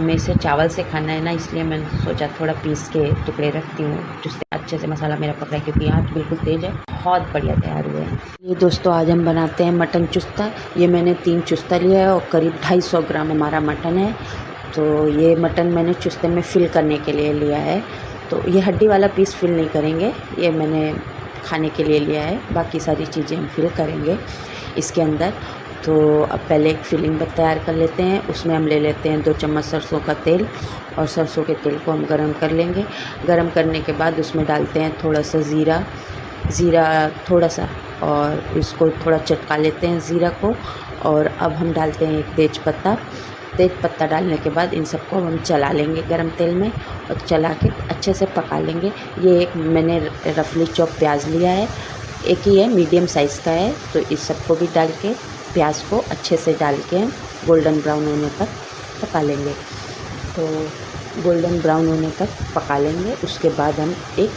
हमें इसे चावल से खाना है ना, इसलिए मैंने सोचा थोड़ा पीस के टुकड़े रखती हूँ जिससे अच्छे से मसाला मेरा पक रहा है, क्योंकि आँच बिल्कुल तेज़ है। बहुत बढ़िया तैयार हुए हैं ये दोस्तों। आज हम बनाते हैं मटन चुस्ता। ये मैंने 3 चुस्ता लिया है और करीब 250 ग्राम हमारा मटन है। तो ये मटन मैंने चुस्ते में फिल करने के लिए लिया है। तो ये हड्डी वाला पीस फिल नहीं करेंगे, ये मैंने खाने के लिए लिया है। बाकी सारी चीज़ें हम फिल करेंगे इसके अंदर। तो अब पहले एक फिलिंग तैयार कर लेते हैं। उसमें हम ले लेते हैं 2 चम्मच सरसों का तेल, और सरसों के तेल को हम गरम कर लेंगे। गरम करने के बाद उसमें डालते हैं थोड़ा सा ज़ीरा थोड़ा सा, और इसको थोड़ा चटका लेते हैं ज़ीरा को। और अब हम डालते हैं एक तेज़पत्ता डालने के बाद इन सबको हम चला लेंगे गरम तेल में, और चला के अच्छे से पका लेंगे। ये एक मैंने रफली चॉप प्याज लिया है, एक ही है, मीडियम साइज़ का है। तो इस सबको भी डाल के प्याज को अच्छे से डाल के हम गोल्डन ब्राउन होने तक पका लेंगे। तो गोल्डन ब्राउन होने तक पका लेंगे। उसके बाद हम एक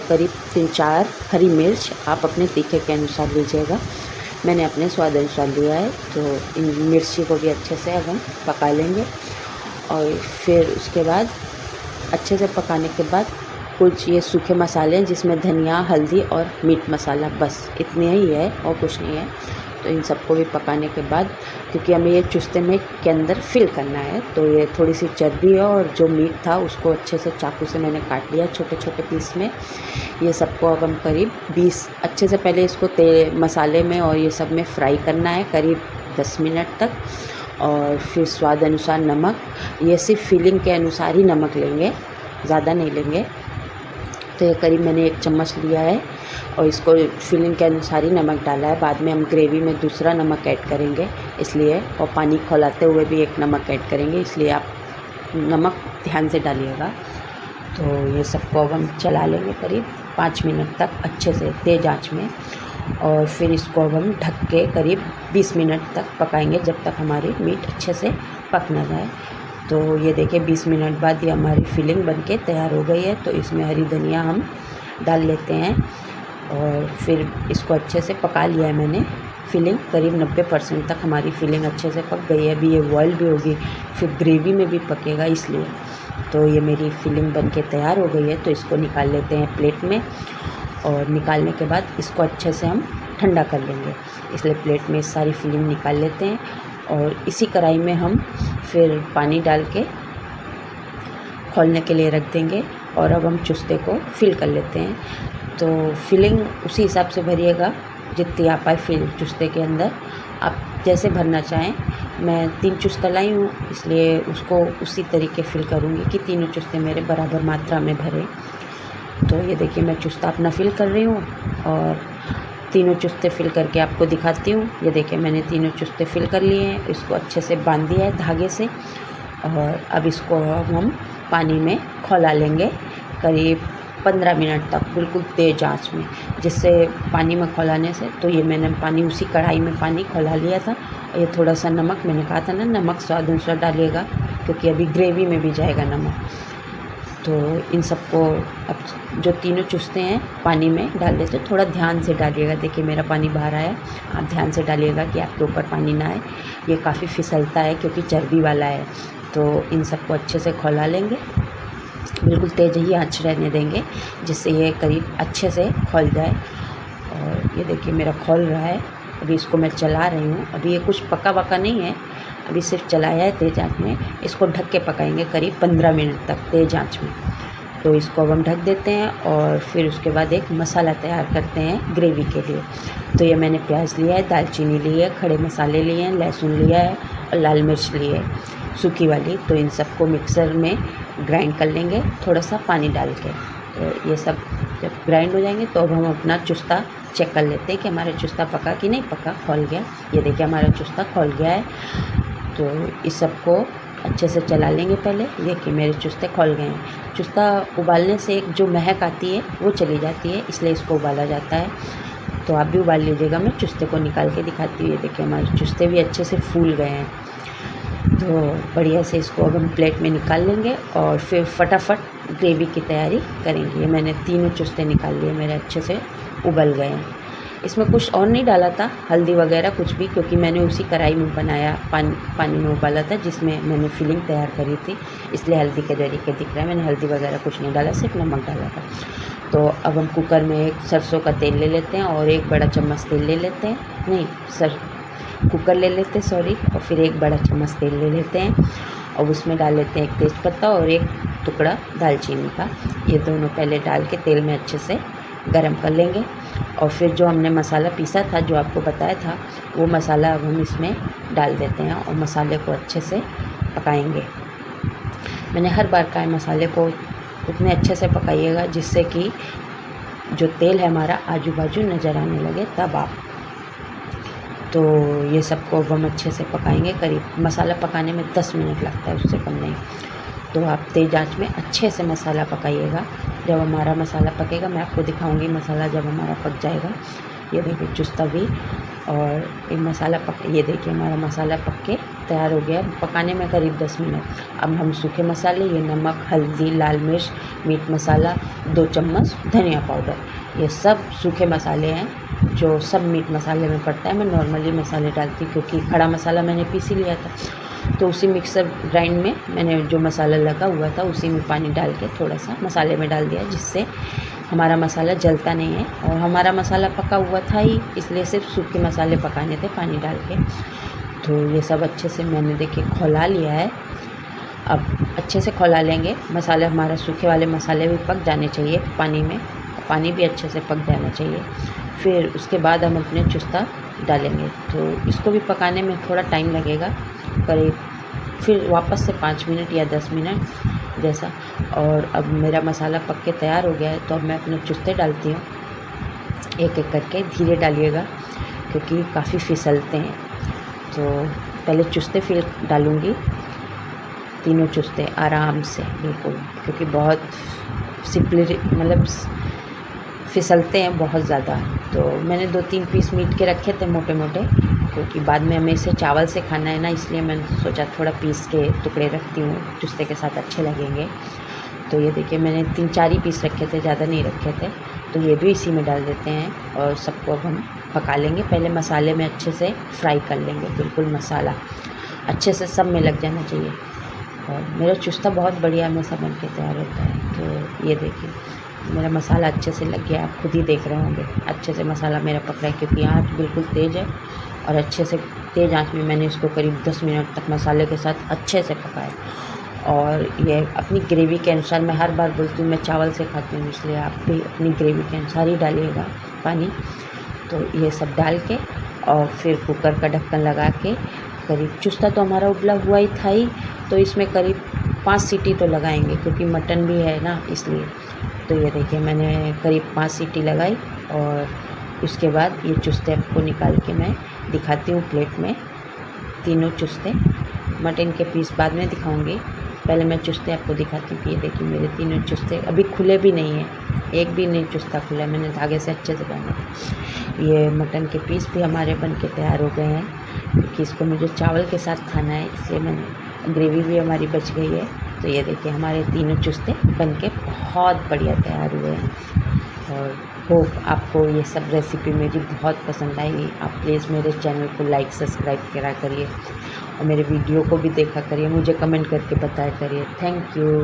करीब 3-4 हरी मिर्च आप अपने तीखे के अनुसार लीजिएगा, मैंने अपने स्वाद अनुसार लिया है। तो इन मिर्ची को भी अच्छे से अब हम पका लेंगे। और फिर उसके बाद अच्छे से पकाने के बाद कुछ ये सूखे मसाले हैं जिसमें धनिया, हल्दी और मीट मसाला, बस इतने ही है और कुछ नहीं है। तो इन सबको भी पकाने के बाद, क्योंकि हमें ये चुस्ते में के अंदर फिल करना है, तो ये थोड़ी सी चर्बी है और जो मीट था उसको अच्छे से चाकू से मैंने काट लिया छोटे छोटे पीस में। ये सबको अब हम करीब 20 अच्छे से पहले इसको तेल मसाले में और ये सब में फ्राई करना है करीब 10 मिनट तक। और फिर स्वाद अनुसार नमक, ये सिर्फ फिलिंग के अनुसार ही नमक लेंगे, ज़्यादा नहीं लेंगे। तो ये करीब मैंने 1 चम्मच लिया है और इसको फिलिंग के अनुसार ही नमक डाला है। बाद में हम ग्रेवी में दूसरा नमक ऐड करेंगे इसलिए, और पानी खौलाते हुए भी एक नमक ऐड करेंगे, इसलिए आप नमक ध्यान से डालिएगा। तो ये सबको अब हम चला लेंगे करीब 5 मिनट तक अच्छे से तेज़ आंच में। और फिर इसको अब हम ढक के करीब 20 मिनट तक पकाएंगे, जब तक हमारी मीट अच्छे से पक ना जाए। तो ये देखिए 20 मिनट बाद ये हमारी फिलिंग बनके तैयार हो गई है। तो इसमें हरी धनिया हम डाल लेते हैं और फिर इसको अच्छे से पका लिया है मैंने। फिलिंग करीब 90% तक हमारी फिलिंग अच्छे से पक गई है। अभी ये बॉयल भी होगी, फिर ग्रेवी में भी पकेगा, इसलिए। तो ये मेरी फिलिंग बनके तैयार हो गई है। तो इसको निकाल लेते हैं प्लेट में, और निकालने के बाद इसको अच्छे से हम ठंडा कर लेंगे, इसलिए प्लेट में सारी फिलिंग निकाल लेते हैं। और इसी कढ़ाई में हम फिर पानी डाल के खौलने के लिए रख देंगे। और अब हम चुस्ते को फिल कर लेते हैं। तो फिलिंग उसी हिसाब से भरिएगा जितनी आप पाए फिल चुस्ते के अंदर, आप जैसे भरना चाहें। मैं 3 चुस्ता लाई हूँ, इसलिए उसको उसी तरीके फिल करूँगी कि तीनों चुस्ते मेरे बराबर मात्रा में भरे। तो ये देखिए मैं चुस्ता अपना फिल कर रही हूँ और तीनों चुस्ते फिल करके आपको दिखाती हूँ। ये देखिए मैंने तीनों चुस्ते फिल कर लिए हैं, इसको अच्छे से बांध दिया है धागे से। और अब इसको हम पानी में खौला लेंगे करीब 15 मिनट तक, बिल्कुल तेज़ आंच में। जिससे पानी में खौलाने से, तो ये मैंने पानी उसी कढ़ाई में पानी खौला लिया था। और ये थोड़ा सा नमक, मैंने कहा था ना नमक स्वाद अनुसार डालिएगा, क्योंकि अभी ग्रेवी में भी जाएगा नमक। तो इन सबको अब जो तीनों चुस्ते हैं पानी में डाल देते, थोड़ा ध्यान से डालिएगा। देखिए मेरा पानी बाहर आया, आप ध्यान से डालिएगा कि आपके ऊपर पानी ना आए। ये काफ़ी फिसलता है क्योंकि चर्बी वाला है। तो इन सबको अच्छे से खौला लेंगे, बिल्कुल तेज़ ही आंच रहने देंगे, जिससे ये करीब अच्छे से खौल जाए। और ये देखिए मेरा खौल रहा है, अभी इसको मैं चला रही हूँ। अभी ये कुछ पका वका नहीं है, अभी सिर्फ चलाया है तेज़ आंच में। इसको ढक के पकाएंगे करीब 15 मिनट तक तेज़ आंच में। तो इसको अब हम ढक देते हैं और फिर उसके बाद एक मसाला तैयार करते हैं ग्रेवी के लिए। तो ये मैंने प्याज लिया है, दालचीनी ली है, खड़े मसाले लिए हैं, लहसुन लिया है और लाल मिर्च ली है सूखी वाली। तो इन सबको मिक्सर में ग्राइंड कर लेंगे थोड़ा सा पानी डाल के। तो ये सब जब ग्राइंड हो जाएंगे तो अब हम अपना चुस्ता चेक कर लेते हैं कि हमारा चुस्ता पका कि नहीं पका, खौल गया। ये देखिए हमारा चुस्ता खौल गया है। तो इस सबको अच्छे से चला लेंगे पहले। देखिए मेरे चुस्ते खौल गए हैं। चुस्ता उबालने से एक जो महक आती है वो चली जाती है, इसलिए इसको उबाला जाता है। तो आप भी उबाल लीजिएगा। मैं चुस्ते को निकाल के दिखाती हूँ। ये देखिए हमारे चुस्ते भी अच्छे से फूल गए हैं। तो बढ़िया से इसको अब हम प्लेट में निकाल लेंगे और फिर फटाफट ग्रेवी की तैयारी करेंगे। ये मैंने तीनों चुस्ते निकाल लिए, मेरे अच्छे से उबल गए हैं। इसमें कुछ और नहीं डाला था, हल्दी वगैरह कुछ भी, क्योंकि मैंने उसी कढ़ाई में बनाया, पानी में उबाला था जिसमें मैंने फिलिंग तैयार करी थी, इसलिए हल्दी के तरीके दिख रहा है। मैंने हल्दी वगैरह कुछ नहीं डाला, सिर्फ नमक डाला था। तो अब हम कुकर में एक सरसों का तेल ले लेते हैं और एक बड़ा चम्मच तेल ले लेते हैं, कुकर ले लेते हैं सॉरी, और फिर एक बड़ा चम्मच तेल ले लेते हैं और उसमें डाल लेते हैं एक तेज़पत्ता और एक टुकड़ा दालचीनी का। ये दोनों पहले डाल के तेल में अच्छे से गरम कर लेंगे। और फिर जो हमने मसाला पीसा था, जो आपको बताया था, वो मसाला अब हम इसमें डाल देते हैं और मसाले को अच्छे से पकाएंगे। मैंने हर बार कहा है मसाले को उतने अच्छे से पकाइएगा जिससे कि जो तेल है हमारा आजू बाजू नज़र आने लगे, तब आप। तो ये सबको अब हम अच्छे से पकाएंगे। करीब मसाला पकाने में 10 मिनट लगता है, उससे कम नहीं। तो आप तेज़ आंच में अच्छे से मसाला पकाइएगा। जब हमारा मसाला पकेगा, मैं आपको दिखाऊंगी मसाला जब हमारा पक जाएगा। ये देखिए चुस्ता भी और ये मसाला ये देखिए हमारा मसाला पक के तैयार हो गया। पकाने में करीब 10 मिनट। अब हम सूखे मसाले, ये नमक, हल्दी, लाल मिर्च, मीट मसाला, 2 चम्मच धनिया पाउडर, ये सब सूखे मसाले हैं जो सब मीट मसाले में पड़ता है। मैं नॉर्मली मसाले डालती हूँ क्योंकि खड़ा मसाला मैंने पीस ही लिया था, तो उसी मिक्सर ग्राइंड में मैंने जो मसाला लगा हुआ था उसी में पानी डाल के थोड़ा सा मसाले में डाल दिया, जिससे हमारा मसाला जलता नहीं है। और हमारा मसाला पका हुआ था ही, इसलिए सिर्फ सूखे मसाले पकाने थे पानी डाल के। तो ये सब अच्छे से मैंने देखिए खौला लिया है। अब अच्छे से खौला लेंगे। मसाले हमारा सूखे वाले मसाले भी पक जाने चाहिए पानी में, पानी भी अच्छे से पक जाना चाहिए। फिर उसके बाद हम अपने चुस्ता डालेंगे। तो इसको भी पकाने में थोड़ा टाइम लगेगा, करीब फिर वापस से 5 मिनट या 10 मिनट जैसा। और अब मेरा मसाला पक के तैयार हो गया है, तो अब मैं अपने चुस्ते डालती हूँ एक एक करके। धीरे डालिएगा क्योंकि काफ़ी फिसलते हैं। तो पहले चुस्ते फिर डालूँगी, तीनों चुस्ते आराम से बिल्कुल, क्योंकि बहुत मतलब फिसलते हैं बहुत ज़्यादा। तो मैंने 2-3 पीस मीट के रखे थे मोटे मोटे, क्योंकि बाद में हमें इसे चावल से खाना है ना, इसलिए मैंने सोचा थोड़ा पीस के टुकड़े रखती हूँ, चुस्ते के साथ अच्छे लगेंगे। तो ये देखिए मैंने 3-4 ही पीस रखे थे, ज़्यादा नहीं रखे थे। तो ये भी इसी में डाल देते हैं और सबको अब हम पका लेंगे। पहले मसाले में अच्छे से फ्राई कर लेंगे, बिल्कुल मसाला अच्छे से सब में लग जाना चाहिए। और मेरा चुस्ता बहुत बढ़िया हमेशा बन के तैयार होता है। तो ये देखिए मेरा मसाला अच्छे से लग गया, आप खुद ही देख रहे होंगे अच्छे से मसाला मेरा पक रहा है, क्योंकि आँच बिल्कुल तेज़ है। और अच्छे से तेज़ आँच में मैंने इसको करीब 10 मिनट तक मसाले के साथ अच्छे से पकाया। और ये अपनी ग्रेवी के अनुसार, मैं हर बार बोलती हूँ मैं चावल से खाती हूँ, इसलिए आप भी अपनी ग्रेवी के अनुसार ही डालिएगा पानी। तो ये सब डाल के और फिर कुकर का ढक्कन लगा के करीब, चुस्ता तो हमारा उबला हुआ ही था ही, तो इसमें करीब 5 सीटी तो लगाएंगे क्योंकि मटन भी है ना, इसलिए। तो ये देखिए मैंने करीब 5 सीटी लगाई और उसके बाद ये चुस्ते आपको निकाल के मैं दिखाती हूँ प्लेट में। तीनों चुस्ते, मटन के पीस बाद में दिखाऊंगी, पहले मैं चुस्ते आपको दिखाती हूँ कि ये देखिए मेरे तीनों चुस्ते अभी खुले भी नहीं हैं, एक भी नहीं चुस्ता खुला, मैंने धागे से अच्छे से बांधा। ये मटन के पीस भी हमारे बन के तैयार हो गए हैं, क्योंकि इसको मुझे चावल के साथ खाना है, इसलिए मैंने, ग्रेवी भी हमारी बच गई है। तो ये देखिए हमारे तीनों चुस्ते बन के बहुत बढ़िया तैयार हुए हैं। और होप आपको ये सब रेसिपी मेरी बहुत पसंद आई। आप प्लीज़ मेरे चैनल को लाइक सब्सक्राइब करा करिए और मेरे वीडियो को भी देखा करिए, मुझे कमेंट करके बताया करिए। Thank you.